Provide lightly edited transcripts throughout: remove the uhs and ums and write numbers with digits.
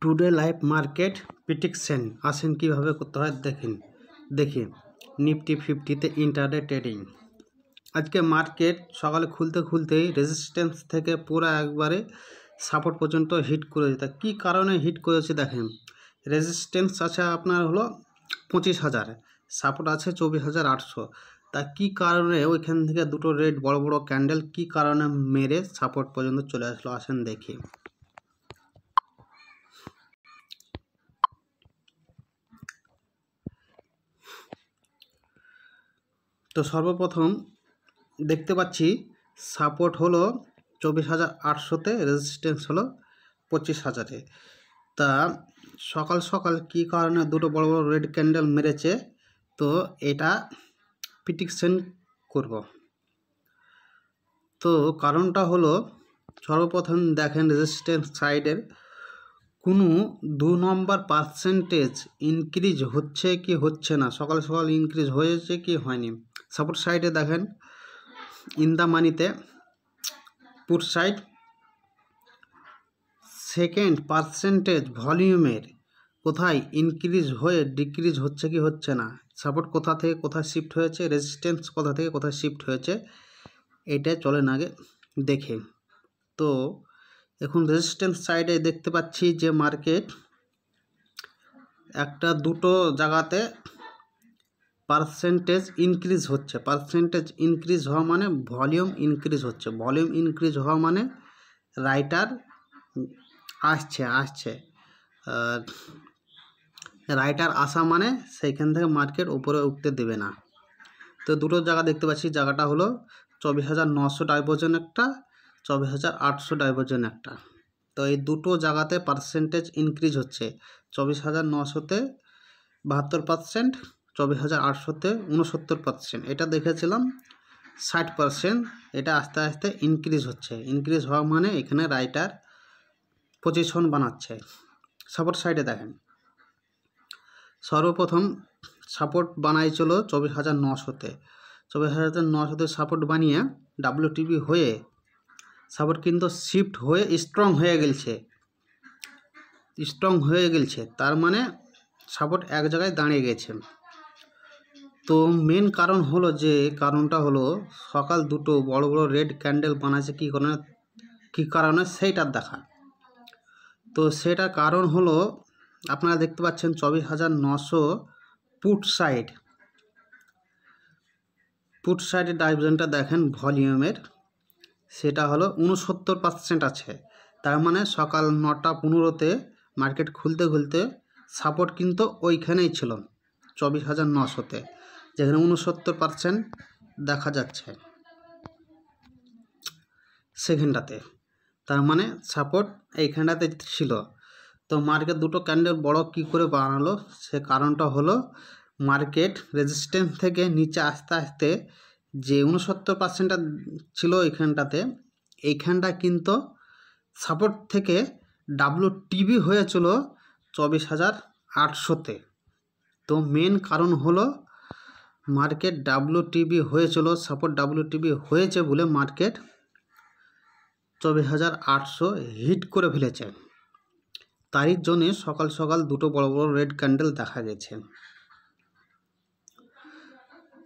Today live market prediction আসেন কীভাবে করতে হয় দেখি নিফটি 50-তে ইন্টারডে ট্রেডিং। আজকে মার্কেট সকালে খুলতেই রেজিস্ট্যান্স থেকে পুরো একবারে সাপোর্ট পর্যন্ত হিট করেছে। তা কী কারণে হিট করেছে দেখেন, রেজিস্ট্যান্স আছে আপনার হলো 25,000, সাপোর্ট আছে 24,800। তা কী কারণে ওইখান থেকে দুটো রেড বড় বড় ক্যান্ডেল কী কারণে মেরে সাপোর্ট পর্যন্ত চলে আসলো আসেন দেখি। তো সর্বপ্রথম দেখতে পাচ্ছি সাপোর্ট হলো 24,800-তে, রেজিস্ট্যান্স হলো 25,000-এ। তা সকাল সকাল কী কারণে দুটো বড় বড় রেড ক্যান্ডেল মেরেছে, তো এটা প্রেডিকশন করব। তো কারণটা হলো সর্বপ্রথম দেখেন রেজিস্ট্যান্স সাইডের কোনো 2 নম্বর পার্সেন্টেজ ইনক্রিজ হচ্ছে কি হচ্ছে না, সকাল সকাল ইনক্রিজ হয়েছে কি হয়নি। সাপোর্ট সাইডে দেখেন ইন দ্য মানিতে পুট সাইড সেকেন্ড পার্সেন্টেজ ভলিউমের কোথায় ইনক্রিজ হয়ে ডিক্রিজ হচ্ছে কি হচ্ছে না, সাপোর্ট কোথা থেকে কোথায় শিফট হয়েছে, রেজিস্ট্যান্স কোথা থেকে কোথায় শিফট হয়েছে, এটা চলেন আগে দেখে। তো এখন রেজিস্ট্যান্স সাইডে দেখতে পাচ্ছি যে মার্কেট একটা দুটো জায়গাতে পার্সেন্টেজ ইনক্রিজ হচ্ছে। পার্সেন্টেজ ইনক্রিজ হওয়া মানে ভলিউম ইনক্রিজ হচ্ছে, ভলিউম ইনক্রিজ হওয়া মানে রাইটার আসছে রাইটার আসা মানে সেইখান থেকে মার্কেট উপরে উঠতে দেবে না। তো দুটো জায়গা দেখতে পাচ্ছি, জায়গাটা হলো 24,900 ডাইভারজেন একটা, 24,800 ডাইভারজেন একটা। তো এই দুটো জায়গাতে পার্সেন্টেজ ইনক্রিজ হচ্ছে। 24,900-তে 72%, 24,800-তে 69%। এটা দেখেছিলাম 60%, এটা আস্তে আস্তে ইনক্রিজ হচ্ছে। ইনক্রিজ হওয়া মানে এখানে রাইটার পজিশন বানাচ্ছে। সাপোর্ট সাইডে দেখেন সর্বপ্রথম সাপোর্ট বানাইছিল 24,900-তে, 24,900-তে সাপোর্ট বানিয়ে ডাব্লিউটিপি হয়ে সাপোর্ট কিন্তু শিফট হয়ে স্ট্রং হয়ে গেছে, তার মানে সাপোর্ট এক জায়গায় দাঁড়িয়ে গেছে। তো মেন কারণ হলো যে কারণটা হলো সকাল দুটো বড় বড় রেড ক্যান্ডেল বানাচ্ছে কী কারণে সেইটার দেখা। তো সেটা কারণ হলো আপনারা দেখতে পাচ্ছেন 24,900 পুট সাইডের ডাইভারজেনটা দেখেন ভলিউমের, সেটা হলো 69% আছে। তার মানে সকাল 9:15-তে মার্কেট খুলতে সাপোর্ট কিন্তু ওইখানেই ছিল 24,900-তে, যেখানে 69% দেখা যাচ্ছে সেখানটাতে। তার মানে সাপোর্ট এইখানটাতে ছিল। তো মার্কেট দুটো ক্যান্ডেল বড় কি করে বানালো, সে কারণটা হলো মার্কেট রেজিস্ট্যান্স থেকে নিচে আস্তে আস্তে যে 69%টা ছিল এইখানটা কিন্তু সাপোর্ট থেকে ডাব্লিউটিপি হয়েছিল 24,800-তে। তো মেন কারণ হলো মার্কেট ডাব্লিউটিপি হয়েছিল, সাপোর্ট ডাব্লিউটিপি হয়েছে বলে মার্কেট 24,800 হিট করে ফেলেছে। তারই জন্যে সকাল সকাল দুটো বড় বড় রেড ক্যান্ডেল দেখা গেছে।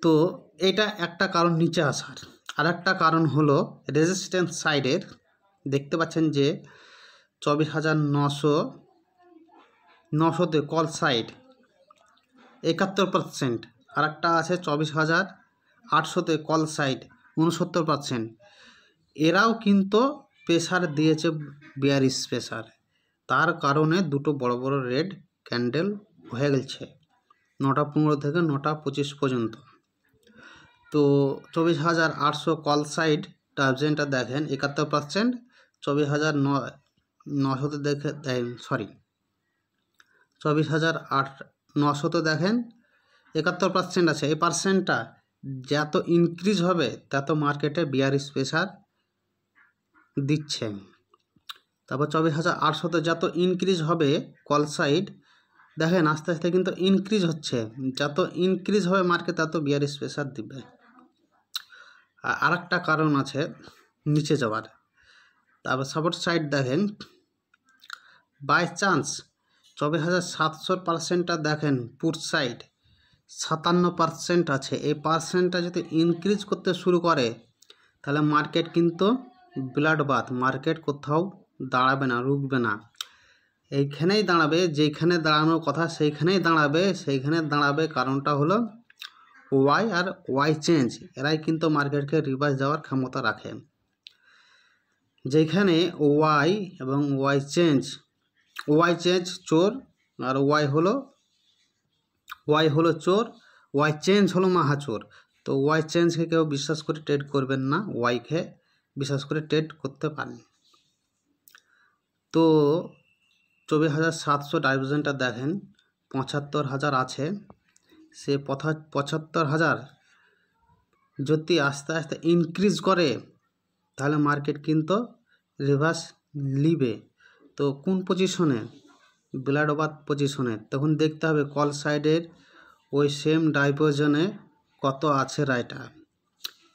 তো এটা একটা কারণ নিচে আসার। আর একটা কারণ হলো রেজিস্ট্যান্স সাইডের দেখতে পাচ্ছেন যে 24,900-তে কল সাইড 71%, আর একটা আছে 24,800-তে কল সাইড 69%। এরাও কিন্তু প্রেসার দিয়েছে, বিয়ারিশ প্রেসার। তার কারণে দুটো বড় বড় রেড ক্যান্ডেল হয়ে গেছে 9:15 থেকে 9:25 পর্যন্ত। তো 24,800 কল সাইড ডাইভারজেনটা দেখেন 71%, 24,900-তে দেখেন 24,900-তে দেখেন 71% আছে। এই পার্সেন্টটা যত ইনক্রিজ হবে তত মার্কেটে বিয়ারিশ প্রেসার দিচ্ছে। তারপর 24,800-তে যত ইনক্রিজ হবে কল সাইড দেখেন আস্তে আস্তে কিন্তু ইনক্রিজ হচ্ছে, যত ইনক্রিজ হবে মার্কেট তত বিয়ারিশ প্রেসার দিবে। আর একটা কারণ আছে নিচে যাওয়ার। তারপর সাপোর্ট সাইড দেখেন বাই চান্স 24,700%টা দেখেন পুট সাইড 57% আছে, এই পার্সেন্টটা যদি ইনক্রিজ করতে শুরু করে তাহলে মার্কেট কিন্তু ব্লাড বাথ, মার্কেট কোথাও দাঁড়াবে না, রুকবে না, এইখানেই দাঁড়াবে, যেখানে দাঁড়ানোর কথা সেইখানেই দাঁড়াবে। কারণটা হলো ওয়াই আর ওয়াই চেঞ্জ, এরাই কিন্তু মার্কেটকে রিভার্স দেওয়ার ক্ষমতা রাখে। যেখানে ওয়াই এবং ওয়াই চেঞ্জ চোর আর ওয়াই হলো চোর, ওয়াই চেঞ্জ হলো মাহাচোর। তো ওয়াই চেঞ্জকে কেউ বিশ্বাস করে ট্রেড করবেন না, ওয়াইকে বিশ্বাস করে ট্রেড করতে পারেন। তো 24,700 ডাইভারজেন্টটা দেখেন 75,000 আছে, সে 75,000 যদি আস্তে আস্তে ইনক্রিজ করে তাহলে মার্কেট কিন্তু রিভার্স লিবে। তো কোন পজিশনে? ব্লাড ওভার পজিশনে। তখন দেখতে হবে কল সাইডের ওই সেম ডাইভারজনে কত আছে রাইটার,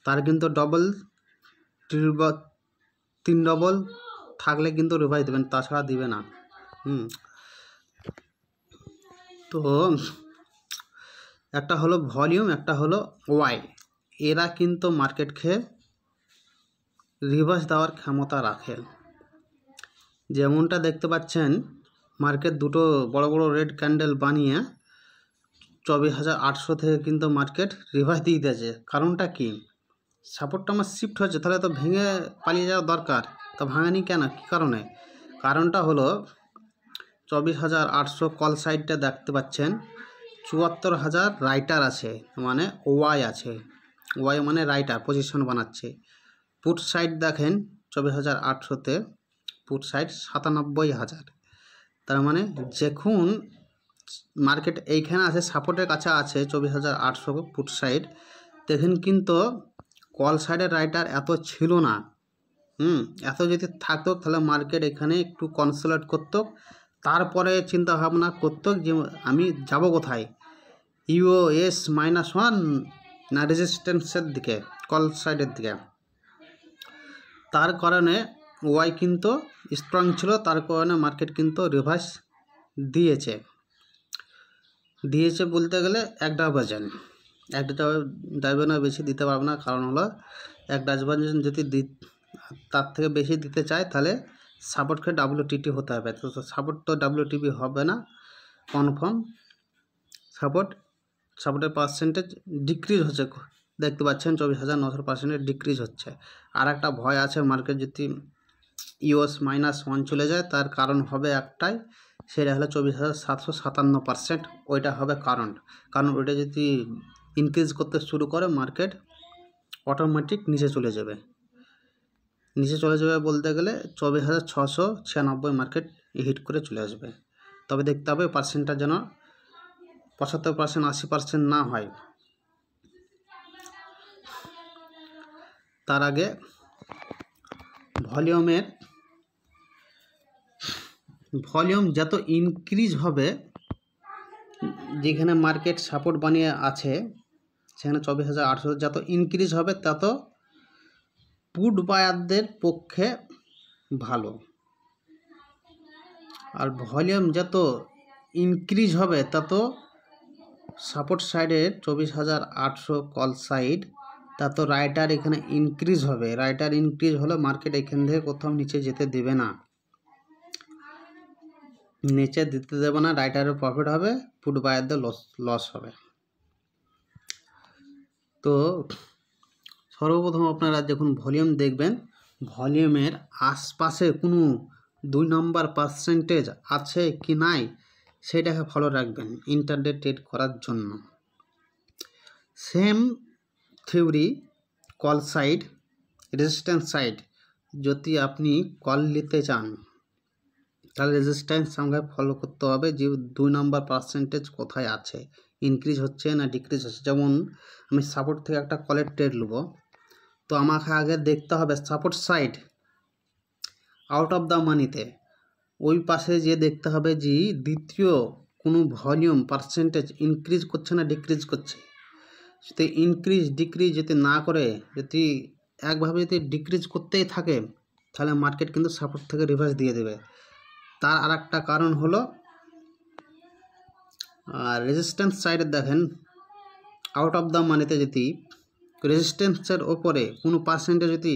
তার কিন্তু ডবল 3 ডবল থাকলে কিন্তু রিভাইস দেবেন, তাছাড়া দিবে না। তো একটা হলো ভলিউম, একটা হলো ওয়াই, এরা কিন্তু মার্কেটকে রিভার্স দেওয়ার ক্ষমতা রাখে। যেমনটা দেখতে পাচ্ছেন মার্কেট দুটো বড় বড় রেড ক্যান্ডেল বানিয়ে 24,800 থেকে কিন্তু মার্কেট রিভার্স দিয়ে দিয়েছে। কারণটা কি? সাপোর্টটা আমার শিফট হচ্ছে, তাহলে তো ভেঙে পালিয়ে যাওয়া দরকার, তো ভাঙানি কেন, কী কারণে? কারণটা হলো 24,800 কল সাইডটা দেখতে পাচ্ছেন 74,000 রাইটার আছে, মানে ওয়াই আছে, ওয়াই মানে রাইটার পজিশন বানাচ্ছে। পুট সাইড দেখেন 24,800-তে পুট সাইড 97,000, তার মানে যখন মার্কেট এইখানে আছে সাপোর্টের কাছে আছে 24,800 পুট সাইড, দেখেন কিন্তু কল সাইডের রাইটার এত ছিল না। এত যদি থাকতো তাহলে মার্কেট এখানে একটু কনসোলেট করতো, তারপরে চিন্তা ভাবনা করতো যে আমি যাব কোথায়, ইউএস -1 না রেজিস্ট্যান্সের দিকে, কল সাইডের দিকে। তার কারণে ওয়াই কিন্তু স্ট্রং ছিল, তার কারণে মার্কেট কিন্তু রিভার্স দিয়েছে বলতে গেলে এক ডাইভারজেন বেশি দিতে পারবে না। কারণ হলো এক ডাইভারজেন যদি তার থেকে বেশি দিতে চায় তাহলে সাপোর্টকে WTT হতে হবে। তো সাপোর্ট তো WTP হবে না, কনফার্ম সাপোর্টের পার্সেন্টেজ ডিক্রিজ হচ্ছে, দেখতে পাচ্ছেন 24,900% ডিক্রিজ হচ্ছে। আর একটা ভয় আছে মার্কেট যদি ইউএস -1 চলে যায়, তার কারণ হবে একটাই, সেটা হলো 24,757%, ওইটা হবে কারণ ওইটা যদি ইনক্রিজ করতে শুরু করে মার্কেট অটোমেটিক নিচে চলে যাবে বলতে গেলে 24,696 মার্কেট হিট করে চলে আসবে। তবে দেখতে হবে পার্সেন্টটা যেন 75% 80% না হয়। তার আগে ভলিউম যত ইনক্রিজ হবে, যেখানে মার্কেট সাপোর্ট বানিয়ে আছে সেখানে 24,800 যত ইনক্রিজ হবে তত পুট বায়ারদের পক্ষে ভালো, আর ভলিউম যত ইনক্রিজ হবে তত সাপোর্ট সাইডের 24,800 কল সাইড তত রাইটার এখানে ইনক্রিজ হবে। রাইটার ইনক্রিজ হলে মার্কেট এখান থেকে কোথাও নিচে যেতে দেবে না, রাইটারের প্রফিট হবে, পুট বায়ারদের লস হবে। তো সর্বপ্রথম আপনারা যখন ভলিউম দেখবেন, ভলিউমের আশপাশে কোনো 2 নম্বর পার্সেন্টেজ আছে কি নাই সেটাকে ফলো রাখবেন ইন্টারডে ট্রেড করার জন্য। Same theory call side, resistance side, যদি আপনি কল নিতে চান তাহলে রেজিস্ট্যান্স সঙ্গে ফলো করতে হবে যে 2 নম্বর পার্সেন্টেজ কোথায় আছে, ইনক্রিজ হচ্ছে না ডিক্রিজ হচ্ছে। যেমন আমি সাপোর্ট থেকে একটা কলের ট্রেড নেব, তো আমাকে আগে দেখতে হবে support side out of the মানিতে, ওই পাশে যে দেখতে হবে যে দ্বিতীয় কোনো ভলিউম পার্সেন্টেজ ইনক্রিজ করছে না ডিক্রিজ করছে। যদি ইনক্রিজ ডিক্রিজ যদি না করে, যদি একভাবে যদি ডিক্রিজ করতেই থাকে তাহলে মার্কেট কিন্তু সাপোর্ট থেকে রিভার্স দিয়ে দেবে। তার আর একটা কারণ হলো রেজিস্ট্যান্স সাইডে দেখেন আউট অফ দ্য মানিতে যদি রেজিস্ট্যান্সের ওপরে কোনো পার্সেন্টেজ যদি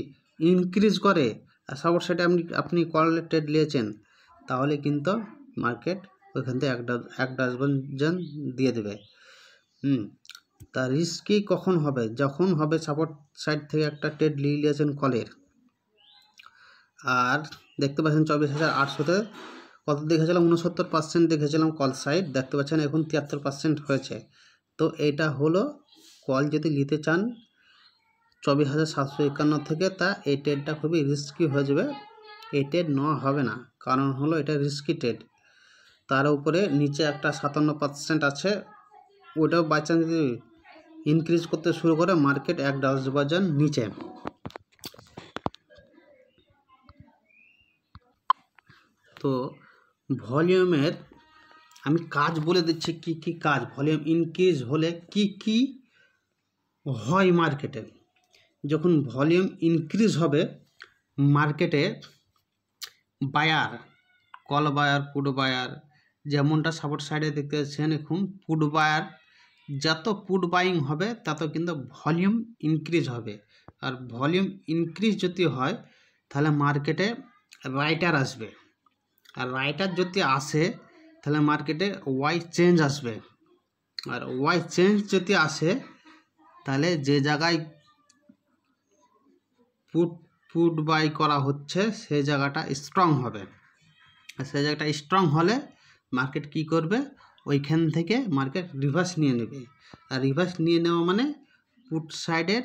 ইনক্রিজ করে আর সাপোর্ট সাইডে আপনি কল ট্রেড নিয়েছেন, তাহলে কিন্তু মার্কেট ওইখান থেকে এক ডাস্টবিন দিয়ে দেবে। তা রিস্কি কখন হবে? যখন হবে সাপোর্ট সাইড থেকে একটা ট্রেড নিয়েছেন কলের, আর দেখতে পাচ্ছেন 24,800-তে কত দেখেছিলাম, 69% দেখেছিলাম কল সাইড, দেখতে পাচ্ছেন এখন 73% হয়েছে। তো এটা হলো কল যদি নিতে চান 24,751 থেকে, তা এই ট্রেডটা খুবই রিস্কি হয়ে যাবে। এই ট্রেড নেওয়া হবে না, কারণ হলো এটা রিস্কি ট্রেড। তার উপরে নিচে একটা 57% আছে, ওটাও বাই চান্স যদি ইনক্রিজ করতে শুরু করে মার্কেট এক ডাস্টবিন নিচে। তো ভলিউমের আমি কাজ বলে দিচ্ছি, কি কি কাজ ভলিউম ইনক্রিজ হলে কি হয় মার্কেটে। যখন ভলিউম ইনক্রিজ হবে মার্কেটে, buyer, call buyer, put buyer, যেমনটা সাপোর্ট সাইডে দেখতে পাচ্ছেন এখন পুট বায়ার, যত পুট বাইং হবে তত কিন্তু ভলিউম ইনক্রিজ হবে। আর ভলিউম ইনক্রিজ যদি হয় তাহলে মার্কেটে রাইটার আসবে, আর রাইটার যদি আসে তাহলে মার্কেটে ওয়াই চেঞ্জ আসবে। আর ওয়াই চেঞ্জ যদি আসে তাহলে যে জায়গায় পুট বাই করা হচ্ছে সেই জায়গাটা স্ট্রং হবে, আর সেই জায়গাটা স্ট্রং হলে মার্কেট কি করবে, ওইখান থেকে মার্কেট রিভার্স নিয়ে নেবে। আর রিভার্স নিয়ে নেওয়া মানে পুট সাইডের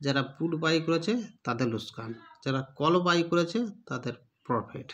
যারা পুট বাই করেছে তাদের লোকসান, যারা কল বাই করেছে তাদের প্রফিট।